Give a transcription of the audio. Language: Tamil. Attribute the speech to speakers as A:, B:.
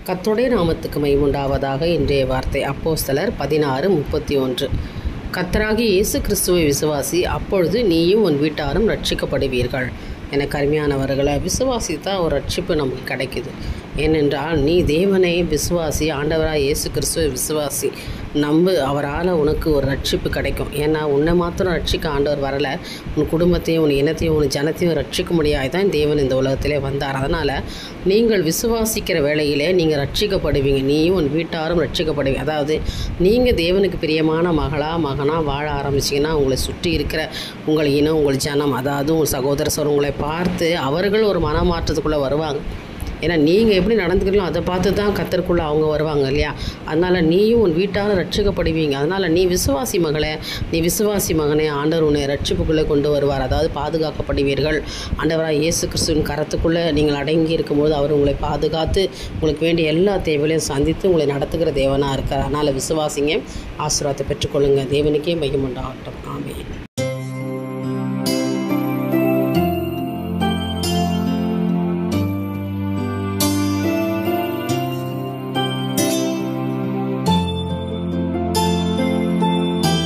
A: கர்த்தருடைய நாமத்துக்கு மகிமையுண்டாவதாக. இன்றைய வார்த்தை அப்போஸ்தலர் 16:31. கர்த்தராகிய இயேசு கிறிஸ்துவை விசுவாசி, அப்பொழுது நீயும் உன் வீட்டாரும் ரட்சிக்கப்படுவீர்கள். எனக்கு அருமையானவர்களை, விசுவாசித்தான் ஒரு ரட்சிப்பு நமக்கு கிடைக்குது. ஏனென்றால் நீ தேவனை விசுவாசி, ஆண்டவராக இயேசு கிறிஸ்துவை விசுவாசி, நம்பு, அவரால் உனக்கு ஒரு ரட்சிப்பு கிடைக்கும். ஏன்னா உன்னை மாத்திரம் ரட்சிக்க ஆண்டவர் வரலை, உன் குடும்பத்தையும் உன் இனத்தையும் உன் ஜனத்தையும் ரட்சிக்க முடியாது தான் தேவன் இந்த உலகத்திலே வந்தார். அதனால் நீங்கள் விசுவாசிக்கிற வேளையிலே நீங்கள் ரட்சிக்கப்படுவீங்க, நீயும் உன் வீட்டாரும் ரட்சிக்கப்படுவீங்க. அதாவது நீங்கள் தேவனுக்கு பிரியமான மகனாக வாழ ஆரம்பிச்சிங்கன்னா உங்களை சுற்றி இருக்கிற உங்கள் இனம், உங்கள் ஜனம், அதாவது உங்கள் சகோதர சோர் உங்களை பார்த்து அவர்கள் ஒரு மனமாற்றத்துக்குள்ளே வருவாங்க. ஏன்னா நீங்கள் எப்படி நடந்துக்கிறீங்களோ அதை பார்த்து தான் கர்த்தருக்குள்ளே அவங்க வருவாங்க இல்லையா? அதனால் நீயும் உன் வீட்டாரும் ரட்சிக்கப்படுவீங்க. அதனால் நீ விசுவாசி மகளே, நீ விசுவாசி மகனே, ஆண்டவர் உன்னை ரட்சிப்புக்குள்ளே கொண்டு வருவார். அதாவது பாதுகாக்கப்படுவீர்கள். ஆண்டவராக இயேசு கிறிஸ்துவின் கரத்துக்குள்ளே நீங்கள் அடங்கி இருக்கும்போது அவர் உங்களை பாதுகாத்து உங்களுக்கு வேண்டிய எல்லா தேவைகளையும் சந்தித்து உங்களை நடத்துகிற தேவனாக இருக்கார். அதனால் விசுவாசிங்க, ஆசீர்வாதத்தை பெற்றுக்கொள்ளுங்கள். தேவனுக்கே மகிமை உண்டாகட்டும். ஆமென்.